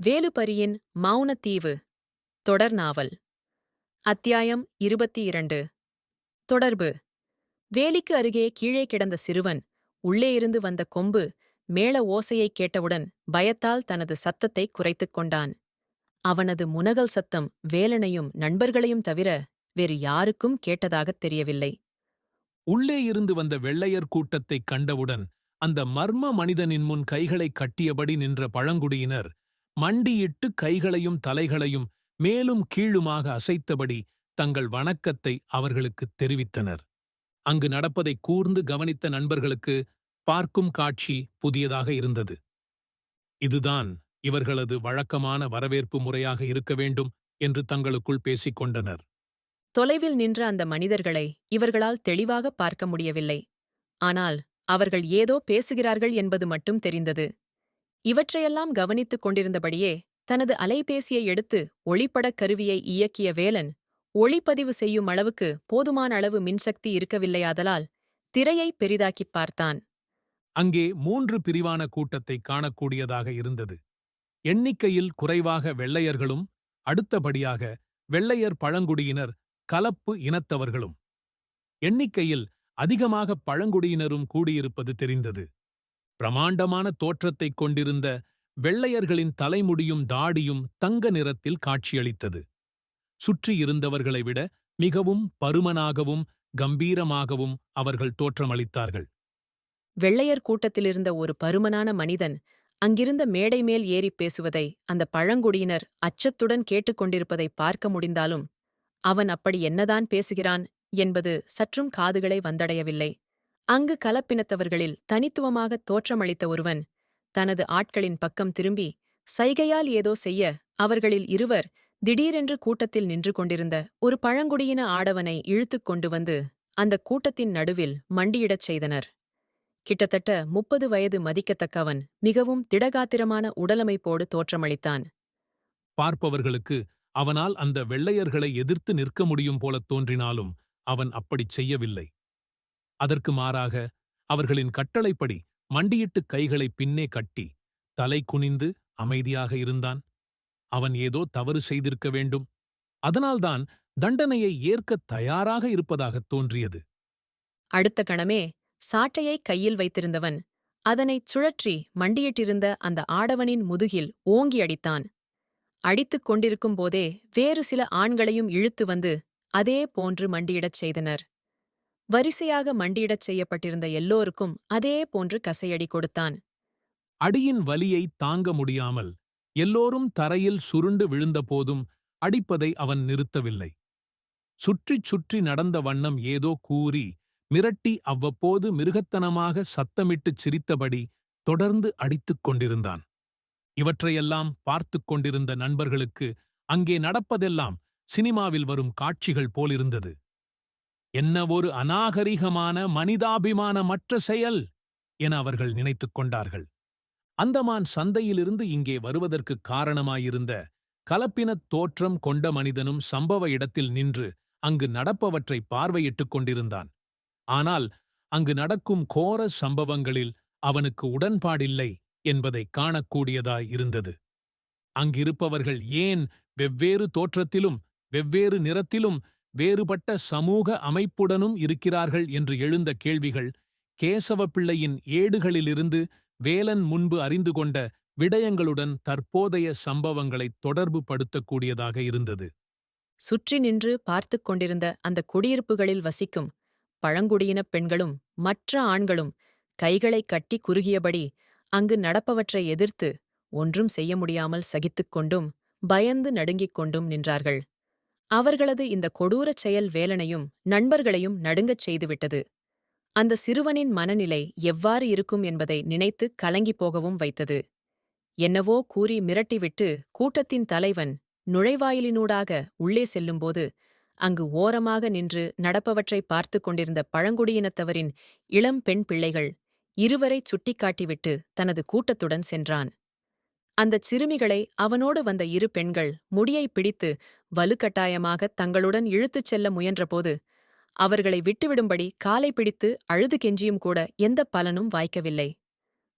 வேலுப்பரியின் மௌனத்தீவு தொடர் நாவல். அத்தியாயம் 22. தொடர்பு. வேலிக்கு அருகே கீழே கிடந்த சிறுவன் உள்ளே இருந்து வந்த கொம்பு மேள ஓசையைக் கேட்டவுடன் பயத்தால் தனது சத்தத்தைக் குறைத்துக் கொண்டான். அவனது முனகல் சத்தம் வேலனையும் நண்பர்களையும் தவிர வேறு யாருக்கும் கேட்டதாகத் தெரியவில்லை. உள்ளே இருந்து வந்த வெள்ளையர் கூட்டத்தைக் கண்டவுடன் அந்த மர்ம மனிதனின் முன் கைகளைக் கட்டியபடி நின்ற பழங்குடியினர் மண்டியிட்டு கைகளையும் தலைகளையும் மேலும் கீழுமாக அசைத்தபடி தங்கள் வணக்கத்தை அவர்களுக்குத் தெரிவித்தனர். அங்கு நடப்பதைக் கூர்ந்து கவனித்த நண்பர்களுக்கு பார்க்கும் காட்சி புதியதாக இருந்தது. இதுதான் இவர்களது வழக்கமான வரவேற்பு முறையாக இருக்க வேண்டும் என்று தங்களுக்குள் பேசிக் கொண்டனர். தொலைவில் நின்ற அந்த மனிதர்களை இவர்களால் தெளிவாகப் பார்க்க முடியவில்லை. ஆனால் அவர்கள் ஏதோ பேசுகிறார்கள் என்பது மட்டும் தெரிந்தது. இவற்றையெல்லாம் கவனித்துக் கொண்டிருந்தபடியே தனது அலைபேசியை எடுத்து ஒளிப்படக் கருவியை இயக்கிய வேலன் ஒளிப்பதிவு செய்யும் அளவுக்கு போதுமான அளவு மின்சக்தி இருக்கவில்லையாதலால் திரையை பெரிதாக்கிப் பார்த்தான். அங்கே 3 பிரிவான கூட்டத்தை காணக்கூடியதாக இருந்தது. எண்ணிக்கையில் குறைவாக வெள்ளையர்களும், அடுத்தபடியாக வெள்ளையர் பழங்குடியினர் கலப்பு இனத்தவர்களும், எண்ணிக்கையில் அதிகமாக பழங்குடியினரும் கூடியிருப்பது தெரிந்தது. பிரமாண்டமான தோற்றத்தைக் கொண்டிருந்த வெள்ளையர்களின் தலைமுடியும் தாடியும் தங்க நிறத்தில் காட்சியளித்தது. சுற்றியிருந்தவர்களை விட மிகவும் பருமனாகவும் கம்பீரமாகவும் அவர்கள் தோற்றமளித்தார்கள். வெள்ளையர் கூட்டத்திலிருந்த ஒரு பருமனான மனிதன் அங்கிருந்த மேடை மேல் ஏறிப் பேசுவதை அந்த பழங்குடியினர் அச்சத்துடன் கேட்டுக்கொண்டிருப்பதை பார்க்க முடிந்தாலும் அவன் அப்படி என்னதான் பேசுகிறான் என்பது சற்றும் காதுகளை வந்தடையவில்லை. அங்கு கலப்பினத்தவர்களில் தனித்துவமாக தோற்றமளித்த ஒருவன் தனது ஆட்களின் பக்கம் திரும்பி சைகையால் ஏதோ செய்ய அவர்களில் இருவர் திடீரென்று கூட்டத்தில் நின்று கொண்டிருந்த ஒரு பழங்குடியின ஆடவனை இழுத்துக் கொண்டு வந்து அந்த கூட்டத்தின் நடுவில் மண்டியிடச் செய்தனர். கிட்டத்தட்ட 30 வயது மதிக்கத்தக்கவன் மிகவும் திடகாத்திரமான உடலமைப்போடு தோற்றமளித்தான். பார்ப்பவர்களுக்கு அவனால் அந்த வெள்ளையர்களை எதிர்த்து நிற்க முடியும் போலத் தோன்றினாலும் அவன் அப்படிச் செய்யவில்லை. அதற்கு மாறாக அவர்களின் கட்டளைப்படி மண்டியிட்டு கைகளை பின்னே கட்டி தலை குனிந்து அமைதியாக இருந்தான். அவன் ஏதோ தவறு செய்திருக்க வேண்டும். அதனால்தான் தண்டனையை ஏற்கத் தயாராக இருப்பதாகத் தோன்றியது. அடுத்த கணமே சாட்டையைக் கையில் வைத்திருந்தவன் அதனைச் சுழற்றி மண்டியிட்டிருந்த அந்த ஆடவனின் முதுகில் ஓங்கி அடித்தான். அடித்துக் கொண்டிருக்கும் போதே வேறு சில ஆண்களையும் இழுத்து வந்து அதே போன்று மண்டியிடச் செய்தனர். வரிசையாக மண்டியிடச் செய்யப்பட்டிருந்த எல்லோருக்கும் அதே போன்று கசையடி கொடுத்தான். அடியின் வலியை தாங்க முடியாமல் எல்லோரும் தரையில் சுருண்டு விழுந்தபோதும் அடிப்பதை அவன் நிறுத்தவில்லை. சுற்றிச் சுற்றி நடந்த வண்ணம் ஏதோ கூறி மிரட்டி அவ்வப்போது மிருகத்தனமாக சத்தமிட்டுச் சிரித்தபடி தொடர்ந்து அடித்துக் கொண்டிருந்தான். இவற்றையெல்லாம் பார்த்துக் கொண்டிருந்த நண்பர்களுக்கு அங்கே நடப்பதெல்லாம் சினிமாவில் வரும் காட்சிகள் போலிருந்தது. என்ன ஒரு அநாகரிகமான மனிதாபிமானமற்ற செயல் என அவர்கள் நினைத்துக் கொண்டார்கள். அந்தமான் சந்தையிலிருந்து இங்கே வருவதற்குக் காரணமாயிருந்த கலப்பினத் தோற்றம் கொண்ட மனிதனும் சம்பவ இடத்தில் நின்று அங்கு நடப்பவற்றை பார்வையிட்டுக் கொண்டிருந்தான். ஆனால் அங்கு நடக்கும் கோர சம்பவங்களில் அவனுக்கு உடன்பாடில்லை என்பதைக் காணக்கூடியதாய் இருந்தது. அங்கிருப்பவர்கள் ஏன் வெவ்வேறு தோற்றத்திலும் வெவ்வேறு நிறத்திலும் வேறுபட்ட சமூக அமைப்புடனும் இருக்கிறார்கள் என்று எழுந்த கேள்விகள் கேசவப்பிள்ளையின் ஏடுகளிலிருந்து வேலன் முன்பு அறிந்து கொண்ட விடயங்களுடன் தற்போதைய சம்பவங்களைத் தொடர்பு படுத்தக்கூடியதாக இருந்தது. சுற்றி நின்று பார்த்துக் கொண்டிருந்த அந்த குடியிருப்புகளில் வசிக்கும் பழங்குடியினப் பெண்களும் மற்ற ஆண்களும் கைகளைக் கட்டி குறுகியபடி அங்கு நடப்பவற்றை எதிர்த்து ஒன்றும் செய்ய முடியாமல் சகித்துக் கொண்டும் பயந்து நடுங்கிக் கொண்டும் நின்றார்கள். அவர்களது இந்த கொடூரச் செயல் வேலனையும் நண்பர்களையும் நடுங்கச் செய்துவிட்டது. அந்த சிறுவனின் மனநிலை எவ்வாறு இருக்கும் என்பதை நினைத்து கலங்கிப் போகவும் வைத்தது. என்னவோ கூறி மிரட்டிவிட்டு கூட்டத்தின் தலைவன் நுழைவாயிலினூடாக உள்ளே செல்லும்போது அங்கு ஓரமாக நின்று நடப்பவற்றை பார்த்துக் கொண்டிருந்த பழங்குடியினத்தவரின் இளம் பெண் பிள்ளைகள் இருவரைச் சுட்டிக்காட்டிவிட்டு தனது கூட்டத்துடன் சென்றான். அந்தச் சிறுமிகளை அவனோடு வந்த இரு பெண்கள் முடியைப் பிடித்து வலுக்கட்டாயமாகத் தங்களுடன் இழுத்துச் செல்ல முயன்றபோது அவர்களை விட்டுவிடும்படி காலை பிடித்து அழுது கெஞ்சியும் கூட எந்தப் பலனும் வாய்க்கவில்லை.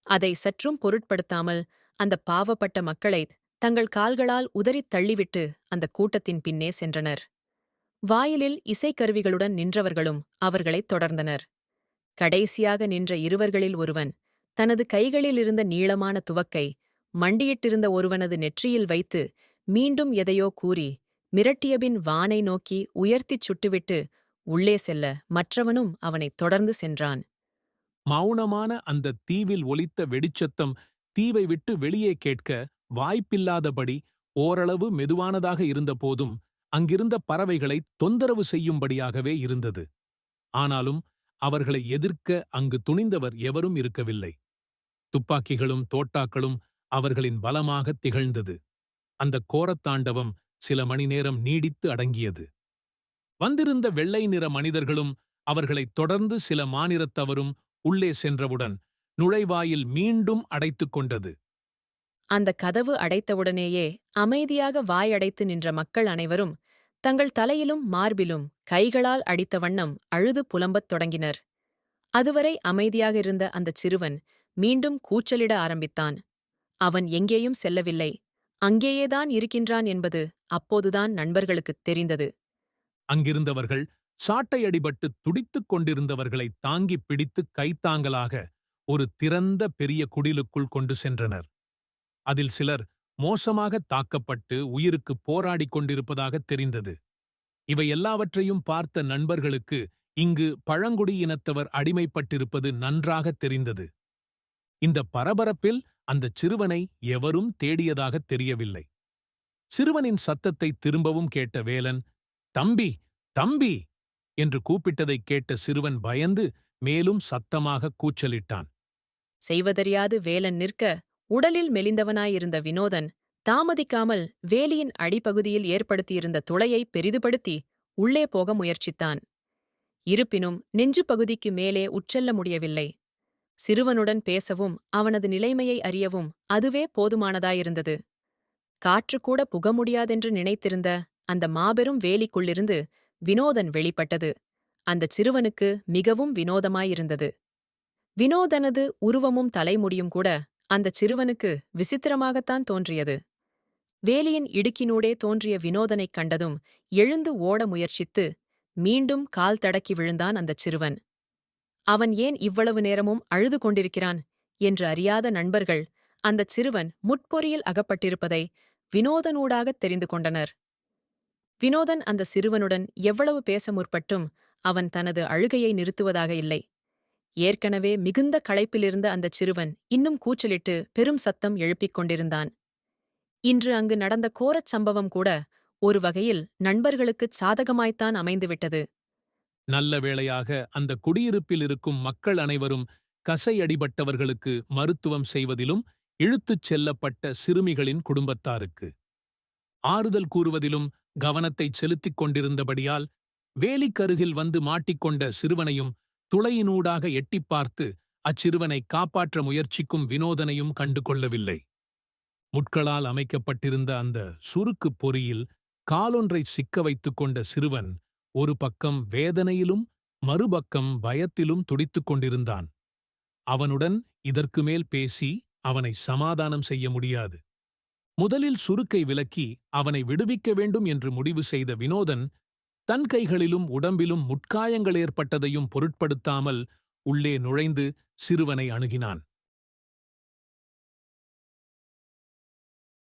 அதை சற்றும் பொருட்படுத்தாமல் அந்த பாவப்பட்ட மக்களை தங்கள் கால்களால் உதறித் தள்ளிவிட்டு அந்த கூட்டத்தின் பின்னே சென்றனர். வாயிலில் இசைக்கருவிகளுடன் நின்றவர்களும் அவர்களைத் தொடர்ந்தனர். கடைசியாக நின்ற இருவர்களில் ஒருவன் தனது கைகளில் இருந்த நீளமான துவக்கை மண்டியிட்டிருந்த ஒருவனது நெற்றியில் வைத்து மீண்டும் எதையோ கூறி மிரட்டியபின் வானை நோக்கி உயர்த்திச் சுட்டுவிட்டு உள்ளே செல்ல மற்றவனும் அவனைத் தொடர்ந்து சென்றான். மௌனமான அந்த தீவில் ஒலித்த வெடிச்சத்தம் தீவை விட்டு வெளியே கேட்க வாய்ப்பில்லாதபடி ஓரளவு மெதுவானதாக இருந்தபோதும் அங்கிருந்த பறவைகளை தொந்தரவு செய்யும்படியாகவே இருந்தது. ஆனாலும் அவர்களை எதிர்க்க அங்கு துணிந்தவர் எவரும் இருக்கவில்லை. துப்பாக்கிகளும் தோட்டாக்களும் அவர்களின் பலமாகத் திகழ்ந்தது. அந்த கோரத்தாண்டவம் சில மணி நேரம் நீடித்து அடங்கியது. வந்திருந்த வெள்ளை நிற மனிதர்களும் அவர்களைத் தொடர்ந்து சில மாநிறத்தவரும் உள்ளே சென்றவுடன் நுழைவாயில் மீண்டும் அடைத்துக் கொண்டது. அந்த கதவு அடைத்தவுடனேயே அமைதியாக வாயடைத்து நின்ற மக்கள் அனைவரும் தங்கள் தலையிலும் மார்பிலும் கைகளால் அடித்த வண்ணம் அழுது புலம்பத் தொடங்கினர். அதுவரை அமைதியாக இருந்த அந்தச் சிறுவன் மீண்டும் கூச்சலிட ஆரம்பித்தான். அவன் எங்கேயும் செல்லவில்லை, அங்கேயேதான் இருக்கின்றான் என்பது அப்போதுதான் நண்பர்களுக்குத் தெரிந்தது. அங்கிருந்தவர்கள் சாட்டையடிபட்டு துடித்துக் கொண்டிருந்தவர்களை தாங்கிப் பிடித்து கைத்தாங்கலாக ஒரு திறந்த பெரிய குடிலுக்குள் கொண்டு சென்றனர். அதில் சிலர் மோசமாகத் தாக்கப்பட்டு உயிருக்குப் போராடிக் கொண்டிருப்பதாகத் தெரிந்தது. இவை எல்லாவற்றையும் பார்த்த நண்பர்களுக்கு இங்கு பழங்குடியினத்தவர் அடிமைப்பட்டிருப்பது நன்றாகத் தெரிந்தது. இந்த பரபரப்பில் அந்தச் சிறுவனை எவரும் தேடியதாகத் தெரியவில்லை. சிறுவனின் சத்தத்தை திரும்பவும் கேட்ட வேலன், "தம்பி, தம்பி!" என்று கூப்பிட்டதைக் கேட்ட சிறுவன் பயந்து மேலும் சத்தமாகக் கூச்சலிட்டான். செய்வதறியாது வேலன் நிற்க, உடலில் மெலிந்தவனாயிருந்த வினோதன் தாமதிக்காமல் வேலியின் அடிப்பகுதியில் ஏற்படுத்தியிருந்த துளையை பெரிதுபடுத்தி உள்ளே போக முயற்சித்தான். இருப்பினும் நெஞ்சு பகுதிக்கு மேலே உட்செல்ல முடியவில்லை. சிறுவனுடன் பேசவும் அவனது நிலைமையை அறியவும் அதுவே போதுமானதாயிருந்தது. காற்றுக்கூட புக முடியாதென்று நினைத்திருந்த அந்த மாபெரும் வேலிக்குள்ளிருந்து வினோதன் வெளிப்பட்டது அந்தச் சிறுவனுக்கு மிகவும் வினோதமாயிருந்தது. வினோதனது உருவமும் தலைமுடியும் கூட அந்தச் சிறுவனுக்கு விசித்திரமாகத்தான் தோன்றியது. வேலியின் இடுக்கினூடே தோன்றிய வினோதனைக் கண்டதும் எழுந்து ஓட முயற்சித்து மீண்டும் கால் தடக்கி விழுந்தான் அந்தச் சிறுவன். அவன் ஏன் இவ்வளவு நேரமும் அழுது கொண்டிருக்கிறான் என்று அறியாத நண்பர்கள் அந்தச் சிறுவன் முட்பொறியில் அகப்பட்டிருப்பதை வினோதனூடாகத் தெரிந்து கொண்டனர். வினோதன் அந்த சிறுவனுடன் எவ்வளவு பேச முற்பட்டும் அவன் தனது அழுகையை நிறுத்துவதாக இல்லை. ஏற்கனவே மிகுந்த களைப்பிலிருந்த அந்தச் சிறுவன் இன்னும் கூச்சலிட்டு பெரும் சத்தம் எழுப்பிக் கொண்டிருந்தான். இன்று அங்கு நடந்த கோரச் சம்பவம் கூட ஒரு வகையில் நண்பர்களுக்குச் சாதகமாய்த்தான் அமைந்துவிட்டது. நல்ல வேளையாக அந்த குடியிருப்பில் இருக்கும் மக்கள் அனைவரும் கசையடிபட்டவர்களுக்கு மருத்துவம் செய்வதிலும் இழுத்துச் செல்லப்பட்ட சிறுமிகளின் குடும்பத்தாருக்கு ஆறுதல் கூறுவதிலும் கவனத்தைச் செலுத்திக் கொண்டிருந்தபடியால் வேலிக்கருகில் வந்து மாட்டிக்கொண்ட சிறுவனையும் துளையினூடாக எட்டிப் பார்த்து அச்சிறுவனை காப்பாற்ற முயற்சிக்கும் வினோதனையும் கண்டு கொள்ளவில்லை. முட்களால் அமைக்கப்பட்டிருந்த அந்த சுருக்குப் பொறியில் காலொன்றை சிக்க வைத்துக் கொண்ட சிறுவன் ஒரு பக்கம் வேதனையிலும் மறுபக்கம் பயத்திலும் துடித்துக் கொண்டிருந்தான். அவனுடன் இதற்கு மேல் பேசி அவனை சமாதானம் செய்ய முடியாது. முதலில் சுருக்கை விலக்கி அவனை விடுவிக்க வேண்டும் என்று முடிவு செய்த வினோதன் தன் கைகளிலும் உடம்பிலும் முட்காயங்கள் ஏற்பட்டதையும் பொருட்படுத்தாமல் உள்ளே நுழைந்து சிறுவனை அணுகினான்.